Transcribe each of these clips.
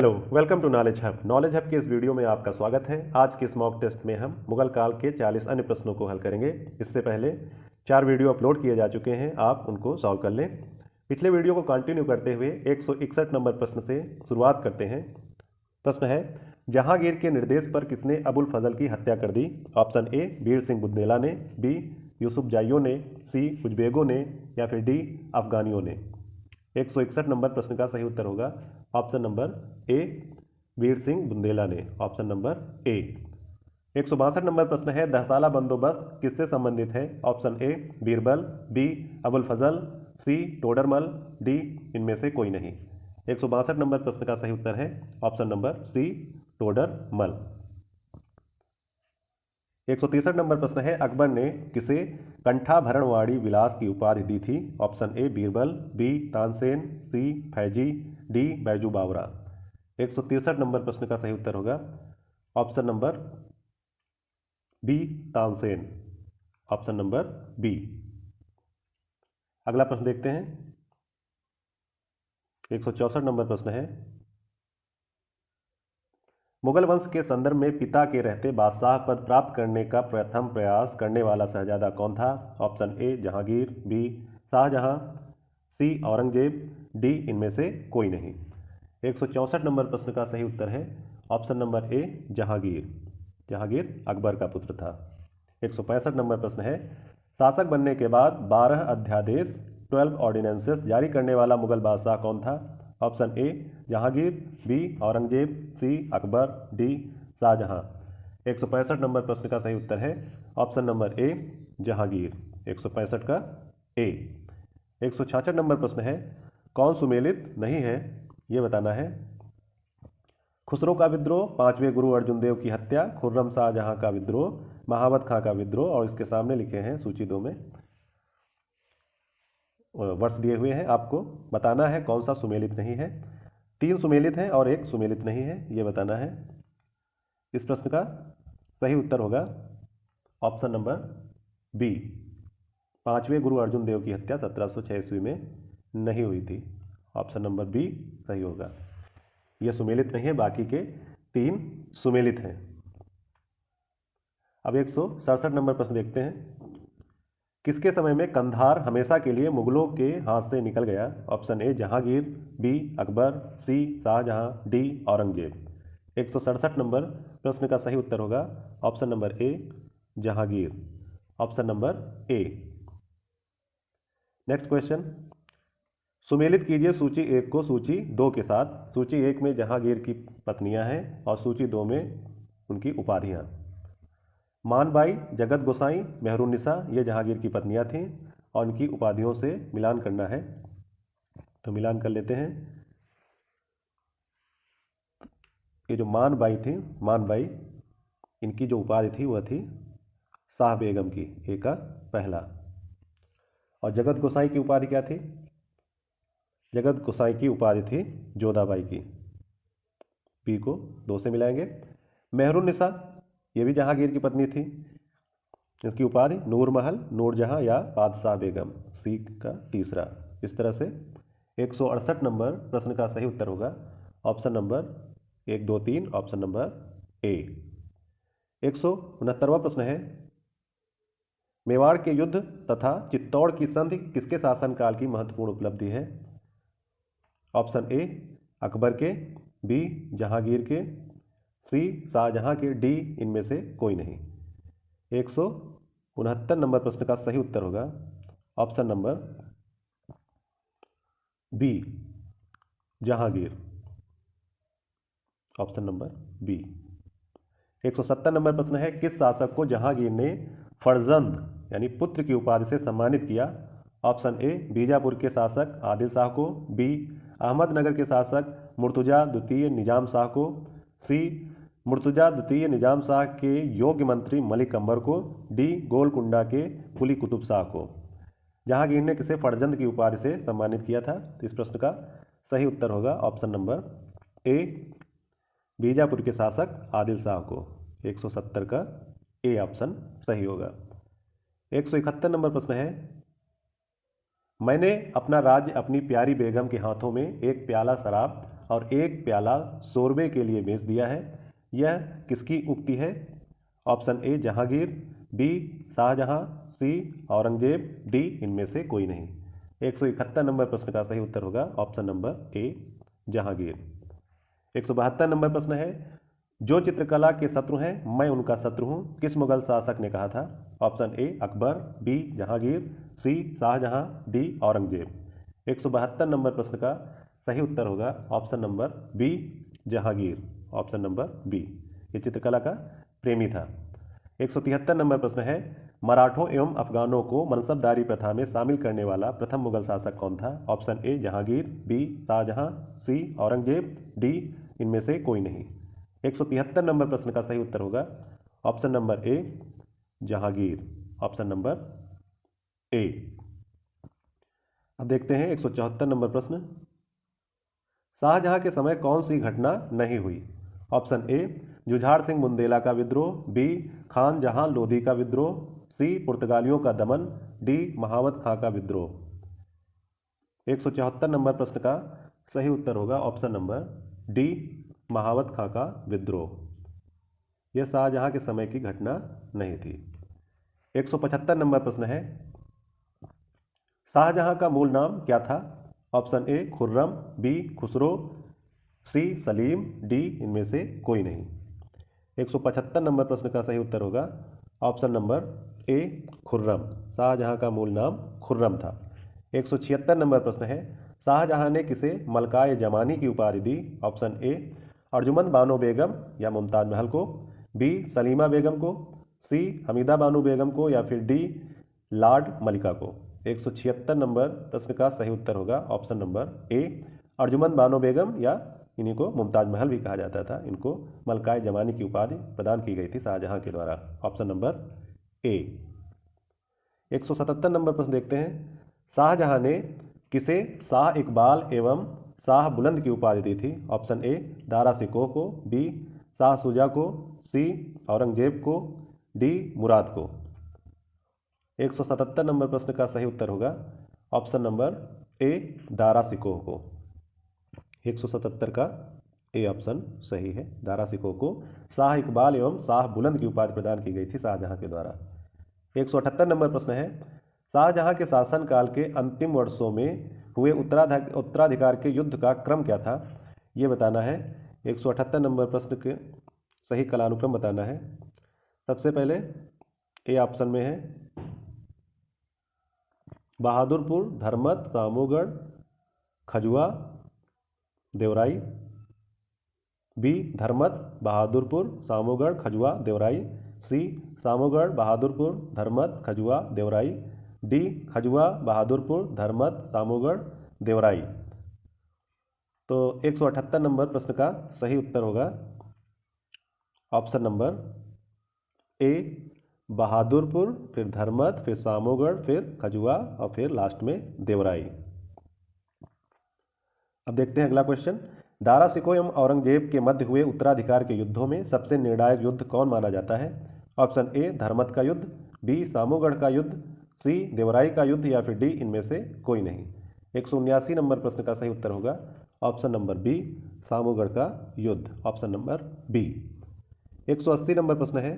Hello, welcome to knowledge hub. Knowledge hub के इस video में आपका स्वागत है। आज के इस मॉक टेस्ट में हम मुगल काल के 40 अन्य प्रश्नों को हल करेंगे। इससे पहले 4 वीडियो अपलोड किए जा चुके हैं, आप उनको सॉल्व कर लें। पिछले वीडियो को कंटिन्यू करते हुए 161 नंबर प्रश्न से शुरुआत करते हैं। प्रश्न है, जहांगीर के निर्देश पर किसने अबुल फजल की हत्या कर दी? ऑप्शन ए वीर सिंह बुंदेला ने, बी यूसुफ जाइयों ने, सी उजबेगों ने, या फिर डी अफगानियों ने। 161 नंबर प्रश्न का सही उत्तर होगा ऑप्शन नंबर ए वीर सिंह बुंदेला ने। ऑप्शन नंबर ए। 162 नंबर प्रश्न है, दहसाला बंदोबस्त किससे संबंधित है? Option A Birbal, B Abul Fazal, C Todarmal, D इनमें से कोई नहीं। 162 नंबर प्रश्न का सही उत्तर है option number C Todarmal. 163 number प्रश्न है, अकबर ने किसे कंठाभरणवाड़ी विलास की उपाधि दी थी? Option A Birbal, B Tansen, C Faizi, D Baiju Bawra. 163 number प्रश्न का सही उत्तर होगा option number B Tansen. Option number B. अगला प्रश्न देखते हैं। 164 नंबर प्रश्न है, मुगल वंश के संदर्भ में पिता के रहते बादशाह पद प्राप्त करने का प्रथम प्रयास करने वाला शहजादा कौन था? Option A Jahangir, B Shahjahan, C Aurangzeb, D इनमें से कोई नहीं। 164 नंबर प्रश्न का सही उत्तर है option number A Jahangir. Jahangir Akbar का पुत्र था। 165 नंबर प्रश्न है, शासक बनने के बाद 12 अध्यादेश 12 ऑर्डिनेंसेस जारी करने वाला मुगल बादशाह कौन था? Option A Jahangir, B Aurangzeb, C Akbar, D Shahjahan. 165 number प्रश्न का सही उत्तर है ऑप्शन नंबर ए जहांगीर। 165 का ए। 166 नंबर प्रश्न है, कौन सुमेलित नहीं है ये बताना है। खुसरो का विद्रोह, पांचवें गुरु अर्जुन देव की हत्या, खुर्रम शाहजहां का विद्रोह, महावत खां का विद्रोह, और इसके सामने लिखे हैं सूची 2 में वर्ष दिए हुए हैं। आपको बताना है कौन सा सुमेलित नहीं है। 3 सुमेलित हैं और 1 सुमेलित नहीं है, ये बताना है। इस प्रश्न का सही उत्तर होगा ऑप्शन नंबर बी। पांचवें गुरु अर्जुन देव की हत्या 1706 ईस्वी में नहीं हुई थी। ऑप्शन नंबर बी सही होगा। यह सुमेलित नहीं है, बाकी के 3 सुमेलित हैं। अब 167 नंबर प्रश्न देखते हैं। किसके समय में कंधार हमेशा के लिए मुगलों के हाथ से निकल गया? Option A Jahangir, B Akbar, C Shahjahan, D Aurangzeb. 167 number प्रश्न का सही उत्तर होगा option number A Jahangir. Option number A. Next question, सुमेलित कीजिए सूची 1 को सूची 2 के साथ। सूची 1 में जहांगीर की पत्नियां हैं और सूची 2 में उनकी उपाधियां। मानबाई, जगत गोसाई, मेहरुन्निसा ये जहांगीर की पत्नियां थीं और इनकी उपाधियों से मिलान करना है, तो मिलान कर लेते हैं। ये जो मानबाई थी, मानबाई इनकी जो उपाधि थी वह थी शाह बेगम की, ए का पहला। और जगत गोसाई की उपाधि क्या थी? जगत गोसाई की उपाधि थी जोधाबाई की, पी को 2 से मिलाएंगे। मेहरुन्निसा ये भी जहांगीर की पत्नी थी, इसकी उपाधि नूर महल, नूरजहां या बादशाह बेगम, सी का तीसरा। इस तरह से 168 नंबर प्रश्न का सही उत्तर होगा option number 1, 2, 3, option number A. 169वां प्रश्न है, मेवाड़ के युद्ध तथा चित्तौड़ की संधि किसके शासनकाल की महत्वपूर्ण उपलब्धि है? ऑप्शन ए अकबर के, बी जहांगीर के, सी शाहजहां के, डी इनमें से कोई नहीं। 169 नंबर प्रश्न का सही उत्तर होगा option number B Jahangir. Option number B. 170 number प्रश्न है, किस शासक को जहांगीर ने फर्जंद यानी पुत्र की उपाधि से सम्मानित किया? ऑप्शन ए बीजापुर के शासक आदिल शाह को, बी अहमदनगर के शासक मुर्तुजा द्वितीय निजाम शाह को, सी मुर्तुजा द्वितीय निजाम शाह के योग्य मंत्री मलिक अंबर को, डी गोलकुंडा के कुली कुतुब शाह को। जहांगीर ने किसे फर्जंद की उपाधि से सम्मानित किया था? तो इस प्रश्न का सही उत्तर होगा ऑप्शन नंबर ए बीजापुर के शासक आदिल शाह को। 170 का ए ऑप्शन सही होगा। 171 नंबर प्रश्न है, मैंने अपना राज्य अपनी प्यारी बेगम के हाथों में एक प्याला शराब और 1 प्याला शोरबे के लिए बेच दिया है। यह किसकी उक्ति है? Option A Jahangir, B Shahjahan, C Aurangzeb, D इनमें से कोई नहीं। 171 नंबर प्रश्न का सही उत्तर होगा option number A Jahangir. 172 number प्रश्न है, जो चित्रकला के शत्रु हैं मैं उनका शत्रु हूं, किस मुगल शासक ने कहा था? Option A Akbar, B Jahangir, C Shahjahan, D Aurangzeb. 172 number प्रश्न का सही उत्तर होगा option number B Jahangir. Option number B, ये चित्रकला का प्रेमी था। 173 नंबर प्रश्न है, मराठों एवं अफगानों को मनसबदारी प्रथा में शामिल करने वाला प्रथम मुगल शासक कौन था? Option A Jahangir, B Shahjahan, C Aurangzeb, D इनमें से कोई नहीं। 173 नंबर प्रश्न का सही उत्तर होगा option number A Jahangir. Option number ए। अब देखते हैं 174 नंबर प्रश्न, शाहजहां के समय कौन सी घटना नहीं हुई? ऑप्शन ए जुझार सिंह बुंदेला का विद्रोह, बी खान जहां लोधी का विद्रोह, सी पुर्तगालियों का दमन, डी महावत खां का विद्रोह। 174 नंबर प्रश्न का सही उत्तर होगा ऑप्शन नंबर डी महावत खां का विद्रोह। यह शाहजहां के समय की घटना नहीं थी। 175 नंबर प्रश्न है, शाहजहां का मूल नाम क्या था? Option A Khurram, B Khusro, C Salim, D इनमें से कोई नहीं। 175 नंबर प्रश्न का सही उत्तर होगा option number A Khurram. Shahjahan का मूल नाम खुर्रम था। 176 नंबर प्रश्न है, शाहजहां ने किसे मलकाए जमानी की उपाधि दी? ऑप्शन ए अर्जुमंद बानो बेगम या मुमताज महल को, बी सलीमा बेगम को, सी हमीदा बानो बेगम को, या फिर डी लॉर्ड मलिका को। 176 नंबर प्रश्न का सही उत्तर होगा option number A Arjumand Bano Begum, या इन्हीं को मुमताज महल भी कहा जाता था। इनको मलकाए जमानी की उपाधि प्रदान की गई थी शाहजहां के द्वारा। ऑप्शन नंबर ए। 177 नंबर प्रश्न देखते हैं, शाहजहां ने किसे शाह इकबाल एवं शाह बुलंद की उपाधि दी थी? ऑप्शन ए दारा सिकोह को, बी शाह शुजा को, सी औरंगजेब को, डी मुराद को। 177 नंबर प्रश्न का सही उत्तर होगा ऑप्शन नंबर ए दारा सिकोह को। 177 का ए ऑप्शन सही है। दारा सिकोह को शाह इकबाल एवं शाह बुलंद की उपाधि प्रदान की गई थी शाहजहां के द्वारा। 178 नंबर प्रश्न है, शाहजहां के शासनकाल के अंतिम वर्षों में हुए उत्तराधिकार के युद्ध का क्रम क्या था? ये बताना है। 178 नंबर प्रश्न के सही कालानुक्रम बताना है। सबसे पहले ए ऑप्शन में है बहादुरपुर, धर्मत, सामूगढ़, खजुआ, देवराई, बी धर्मत, बहादुरपुर, सामूगढ़, खजुआ, देवराई, सी सामूगढ़, बहादुरपुर, धर्मत, खजुआ, देवराई, डी खजुआ, बहादुरपुर, धर्मत, सामूगढ़, देवराई। तो 178 नंबर प्रश्न का सही उत्तर होगा ऑप्शन नंबर ए बहादुरपुर, फिर धर्मत, फिर सामूगढ़, फिर खजुआ और फिर लास्ट में देवराई। अब देखते हैं अगला क्वेश्चन, दारा सिकोह एवं औरंगजेब के मध्य हुए उत्तराधिकार के युद्धों में सबसे निर्णायक युद्ध कौन माना जाता है? ऑप्शन ए धर्मत का युद्ध, बी सामूगढ़ का युद्ध, सी देवराई का युद्ध, या फिर डी इनमें से कोई नहीं। 179 नंबर प्रश्न का सही उत्तर होगा ऑप्शन नंबर बी सामूगढ़ का युद्ध। Option number B. 180 नंबर प्रश्न है,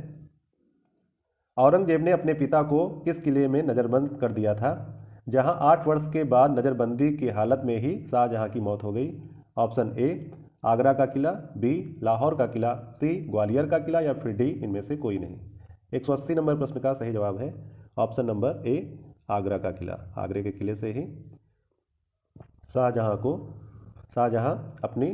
औरंगजेब ने अपने पिता को किस किले में नज़रबंद कर दिया था, जहां 8 वर्ष के बाद नज़रबंदी की हालत में ही शाहजहां की मौत हो गई? ऑप्शन ए आगरा का किला, बी लाहौर का किला, सी ग्वालियर का किला, या फिर डी इनमें से कोई नहीं। 180 नंबर प्रश्न का सही जवाब है ऑप्शन नंबर ए आगरा का किला। आगरे के किले से ही शाहजहां अपनी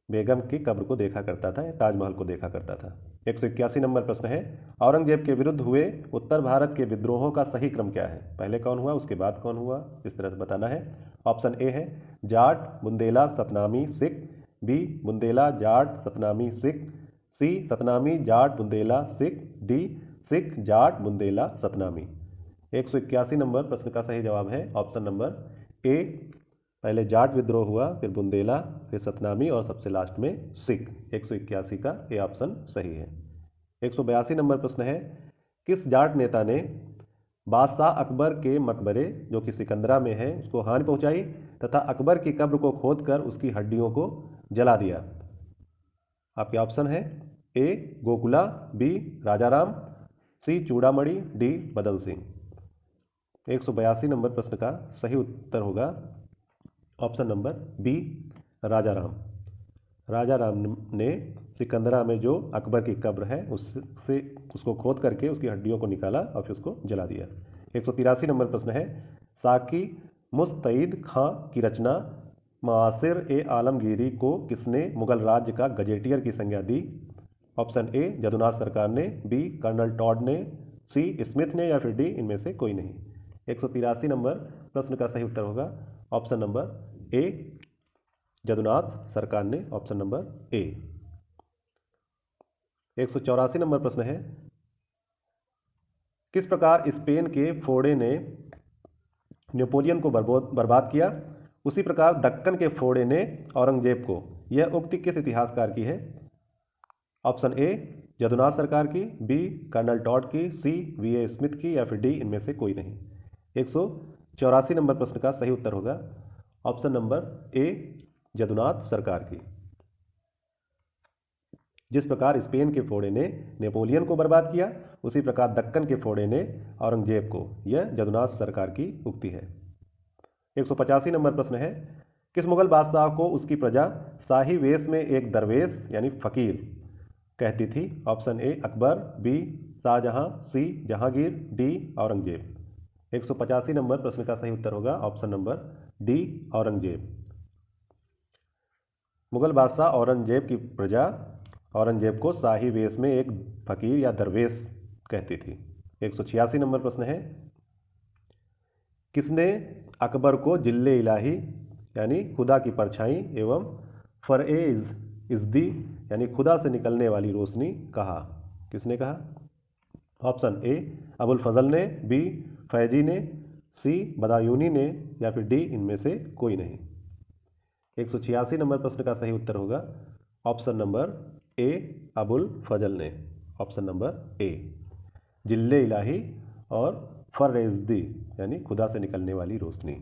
बेगम की कब्र को देखा करता था, ताजमहल को देखा करता था। 181 नंबर प्रश्न है, औरंगजेब के विरुद्ध हुए उत्तर भारत के विद्रोहों का सही क्रम क्या है? पहले कौन हुआ, उसके बाद कौन हुआ, इस तरह से बताना है। ऑप्शन ए है जाट, बुंदेला, सतनामी, सिख, बी बुंदेला, जाट, सतनामी, सिख, सी सतनामी, जाट, बुंदेला, सिख, डी सिख, जाट, बुंदेला, सतनामी। 181 नंबर प्रश्न का सही जवाब है ऑप्शन नंबर ए, पहले जाट विद्रोह हुआ, फिर बुंदेला, फिर सतनामी और सबसे लास्ट में सिख। 181 का ए ऑप्शन सही है। 182 नंबर प्रश्न है, किस जाट नेता ने बादशाह अकबर के मकबरे जो कि सिकंदरा में है उसको हानि पहुंचाई तथा अकबर की कब्र को खोदकर उसकी हड्डियों को जला दिया? आपके ऑप्शन है A Gokula, B Rajaram, C Churamani, D Badal Singh. 182 number प्रश्न का सही उत्तर होगा option number B Rajaram. Rajaram ने सिकंदरा में जो अकबर की कब्र है उससे उसको खोद करके उसकी हड्डियों को निकाला और फिर उसको जला दिया। 183 नंबर प्रश्न है साकी मुस्तईद खां की रचना मासिर ए आलमगीरी को किसने मुगल राज्य का गजेटियर की संज्ञा दी? ऑप्शन ए जदुनाथ सरकार ने, बी कर्नल टॉड ने, सी स्मिथ ने या फिर डी इनमें से कोई नहीं। 183 नंबर प्रश्न का सही उत्तर होगा ऑप्शन नंबर ए जदुनाथ सरकार ने, ऑप्शन नंबर ए। 184 नंबर प्रश्न है किस प्रकार स्पेन के फोड़े ने नेपोलियन को बर्बाद किया, उसी प्रकार दक्कन के फोड़े ने औरंगजेब को? यह उक्ति किस इतिहासकार की है? ऑप्शन ए जदुनाथ सरकार की, बी कर्नल टॉड की, सी वी.ए. स्मिथ की या फिर डी इनमें से कोई नहीं। 184 नंबर प्रश्न का सही उत्तर होगा ऑप्शन नंबर ए जदुनाथ सरकार की। जिस प्रकार स्पेन के फोड़े ने नेपोलियन को बर्बाद किया उसी प्रकार दक्कन के फोड़े ने औरंगजेब को, यह जदुनाथ सरकार की उक्ति है। 185 नंबर प्रश्न है किस मुगल बादशाह को उसकी प्रजा शाही वेश में एक दरवेश यानी फकीर कहती थी? Option A Akbar, B Shahjahan, C Jahangir, D Aurangzeb. 185 number प्रश्न का सही उत्तर होगा option number D Aurangzeb. Mughal बादशाह औरंगजेब की प्रजा औरंगजेब को शाही वेश में एक फकीर या दरवेश कहती थी। 186 नंबर प्रश्न है किसने अकबर को जिल्ले इलाही यानी खुदा की परछाई एवं फरेज इज़्दी यानी खुदा से निकलने वाली रोशनी कहा? किसने कहा? ऑप्शन ए अबुल फजल ने, बी फैजी ने, सी बदायूनी ने या फिर डी इनमें से कोई नहीं। 186 नंबर प्रश्न का सही उत्तर होगा ऑप्शन नंबर ए अबुल फजल ने, ऑप्शन नंबर ए। जिल्ले इलाही और फरेजदी यानी खुदा से निकलने वाली रोशनी,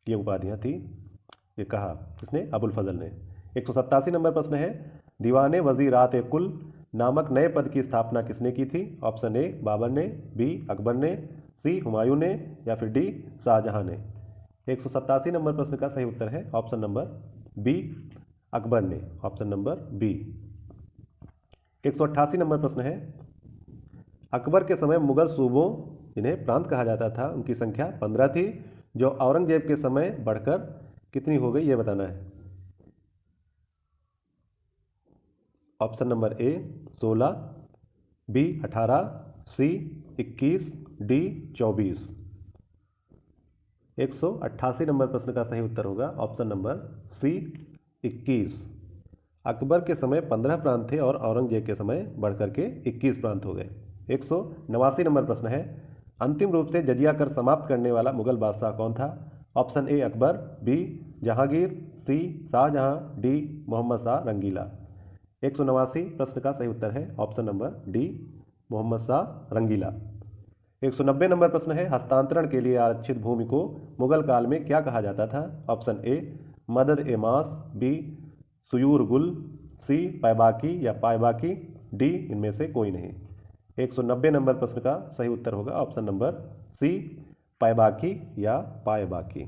ये उपाधियाँ थी, ये कहा किसने? अबुल फजल ने। 187 नंबर प्रश्न है दीवाने वजीरात कुल नामक नए पद की स्थापना किसने की थी? ऑप्शन ए बाबर ने, बी अकबर ने, सी हुमायूं ने या फिर डी शाहजहां ने। 187 नंबर प्रश्न का सही उत्तर है ऑप्शन नंबर बी अकबर ने, ऑप्शन नंबर बी। 188 नंबर प्रश्न है अकबर के समय मुगल सूबों जिन्हें प्रांत कहा जाता था उनकी संख्या 15 थी, जो औरंगजेब के समय बढ़कर कितनी हो गई ये बताना है। Option number A 16, B 18, C 21, D 24। 188 number प्रश्न का सही उत्तर होगा ऑप्शन नंबर सी 21। अकबर के समय 15 प्रांत थे और औरंगजेब के समय बढ़कर के 21 प्रांत हो गए। 189 नंबर प्रश्न है अंतिम रूप से जजिया कर समाप्त करने वाला मुगल बादशाह कौन था? Option A Akbar, B Jahangir, C Shahjahan, D Mohammad Shah Rangila. 189 प्रश्न का सही उत्तर है option number D Mohammad Shah Rangila. 190 number प्रश्न है हस्तांतरण के लिए आरक्षित भूमि को मुगल काल में क्या कहा जाता था? ऑप्शन ए मदद ए मास, बी सुयूर गुल, सी पैबाकी या पायबाकी, डी इनमें से कोई नहीं। 190 नंबर प्रश्न का सही उत्तर होगा ऑप्शन नंबर सी पैबाकी या पायबाकी।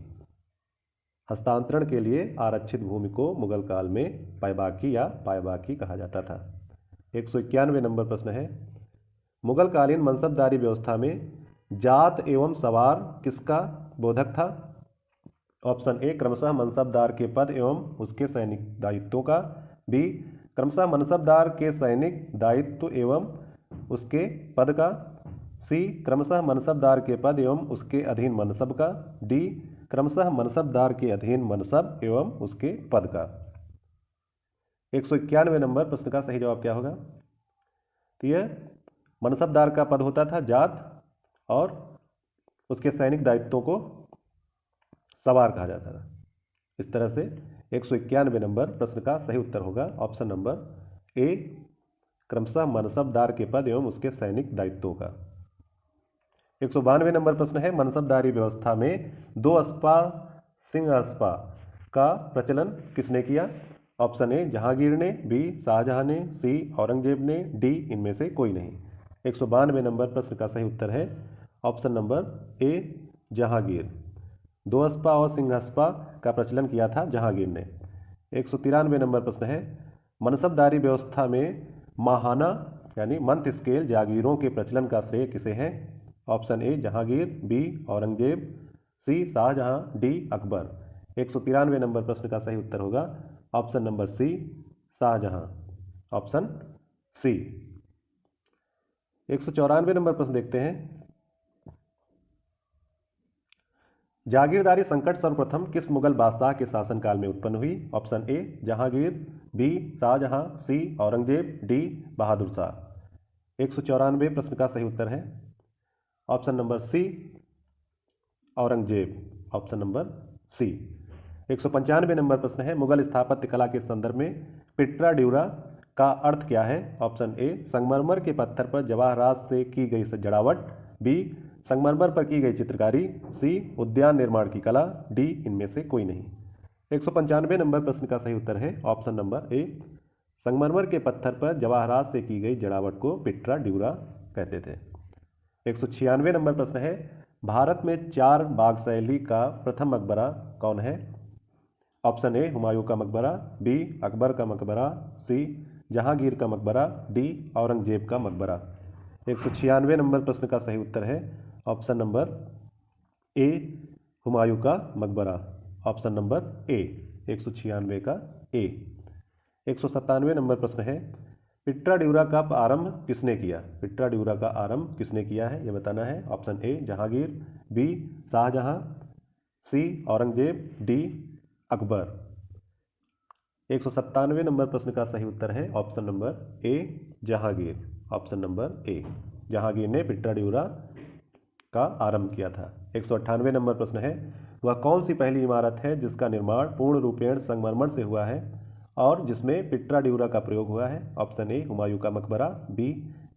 हस्तांतरण के लिए आरक्षित भूमि को मुगल काल में पैबाकी या पायबाकी कहा जाता था। 191 नंबर प्रश्न है मुगल कालीन मनसबदारी व्यवस्था में जात एवं सवार किसका बोधक था? ऑप्शन ए क्रमशः मनसबदार के पद एवं उसके सैनिक दायित्वों का, बी क्रमशः मनसबदार के सैनिक दायित्व एवं उसके पद का, सी क्रमशः मनसबदार के पद एवं उसके अधीन मनसब का, डी क्रमशः मनसबदार के अधीन मनसब एवं उसके पद का। 191 नंबर प्रश्न का सही जवाब क्या होगा? तो यह मनसबदार का पद होता था जात और उसके सैनिक दायित्वों को सवार कहा जाता था। इस तरह से 191 नंबर प्रश्न का सही उत्तर होगा ऑप्शन नंबर ए क्रमशः मनसबदार के पद एवं उसके सैनिक दायित्वों का। 192 नंबर प्रश्न है मनसबदारी व्यवस्था में दो अस्पा सिंह अस्पा का प्रचलन किसने किया? ऑप्शन ए जहांगीर ने, बी शाहजहां ने, सी औरंगजेब ने, डी इनमें से कोई नहीं। 192 नंबर प्रश्न का सही उत्तर है ऑप्शन नंबर ए जहांगीर। दोअस्पा और सिंहस्पा का प्रचलन किया था जहांगीर ने। 193 नंबर प्रश्न है मनसबदारी व्यवस्था में माहाना यानी मंथ स्केल जागीरों के प्रचलन का श्रेय किसे है। Option A Jahangir, B Aurangzeb, C Shahjahan, D Akbar. 193 number प्रश्न का सही उत्तर होगा option number C Shahjahan. Option C. 194 number प्रश्न देखते हैं। जागीरदारी संकट सर्वप्रथम किस मुगल बादशाह के शासनकाल में उत्पन्न हुई। Option A Jahangir, B Shahjahan, C Aurangzeb, D Bahadur Shah. 194 प्रश्न का सही उत्तर है option number C Aurangzeb. Option number C. 195 number प्रश्न है मुगल स्थापत्य कला के संदर्भ में पिट्रा ड्यूरा का अर्थ क्या है। ऑप्शन ए संगमरमर के पत्थर पर जवाहरात से की गई सजावट, बी संगमरमर पर की गई चित्रकारी, सी उद्यान निर्माण की कला, डी इनमें से कोई नहीं। 195 नंबर प्रश्न का सही उत्तर है ऑप्शन नंबर ए संगमरमर के पत्थर पर जवाहरात से की गई जड़ावट को पिट्रा ड्यूरा कहते थे। 196 नंबर प्रश्न है भारत में चार बाग शैली का प्रथम मकबरा कौन है। ऑप्शन ए हुमायूं का मकबरा, बी अकबर का मकबरा, सी जहांगीर का मकबरा, डी औरंगजेब का मकबरा। 196 नंबर प्रश्न का सही उत्तर है ऑप्शन नंबर ए हुमायूं का मकबरा। ऑप्शन नंबर ए 196 का ए। 197 नंबर प्रश्न है पिट्रा ड्यूरा का आरंभ किसने किया। पिट्रा ड्यूरा का आरंभ किसने किया है यह बताना है। Option A Jahangir, B Shahjahan, C Aurangzeb, D Akbar. 197 number प्रश्न का सही उत्तर है option number A Jahangir. Option number A Jahangir ने पिट्रा ड्यूरा का आरंभ किया था। 198 नंबर प्रश्न है वह कौन सी पहली इमारत है जिसका निर्माण पूर्ण रूपेण संगमरमर से हुआ है और जिसमें पिट्रा ड्यूरा का प्रयोग हुआ है। ऑप्शन ए हुमायूं का मकबरा, बी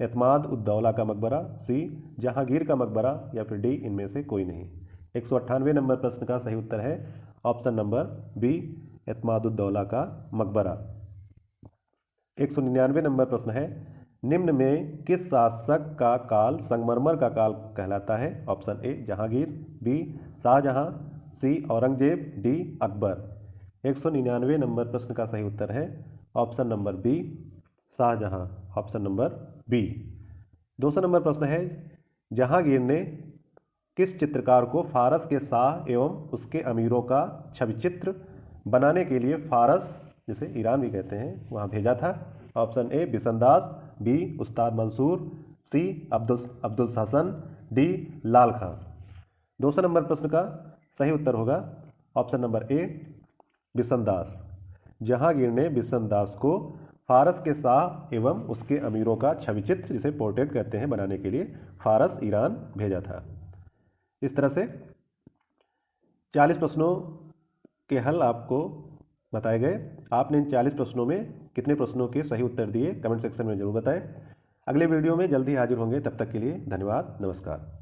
एतमाद उद दौला का मकबरा, सी जहांगीर का मकबरा या फिर डी इनमें से कोई नहीं। 198 नंबर प्रश्न का सही उत्तर है ऑप्शन नंबर बी एतमाद उद दौला का मकबरा। 199 नंबर प्रश्न है निम्न में किस शासक का काल संगमरमर का काल कहलाता है। Option A Jahangir, B Shahjahan, C Aurangzeb, D Akbar. 199 number प्रश्न का सही उत्तर है option number B Shahjahan. Option number B. 200 number प्रश्न है जहांगीर ने किस चित्रकार को फारस के शाह एवं उसके अमीरों का छवि चित्र बनाने के लिए फारस जिसे ईरान भी कहते हैं वहाँ भेजा था। ऑप्शन ए बिसनदास, बी उस्ताद मंसूर, सी अब्दुल हसन, डी लाल खां। 200 नंबर प्रश्न का सही उत्तर होगा ऑप्शन नंबर ए बिसनदास। जहांगीर ने बिसनदास को फारस के शाह एवं उसके अमीरों का छवि चित्र जिसे पोर्ट्रेट कहते हैं बनाने के लिए फारस ईरान भेजा था। इस तरह से 40 प्रश्नों के हल आपको बताए गए। आपने इन 40 प्रश्नों में कितने प्रश्नों के सही उत्तर दिए कमेंट सेक्शन में जरूर बताएं। अगले वीडियो में जल्दी हाजिर होंगे, तब तक के लिए धन्यवाद, नमस्कार।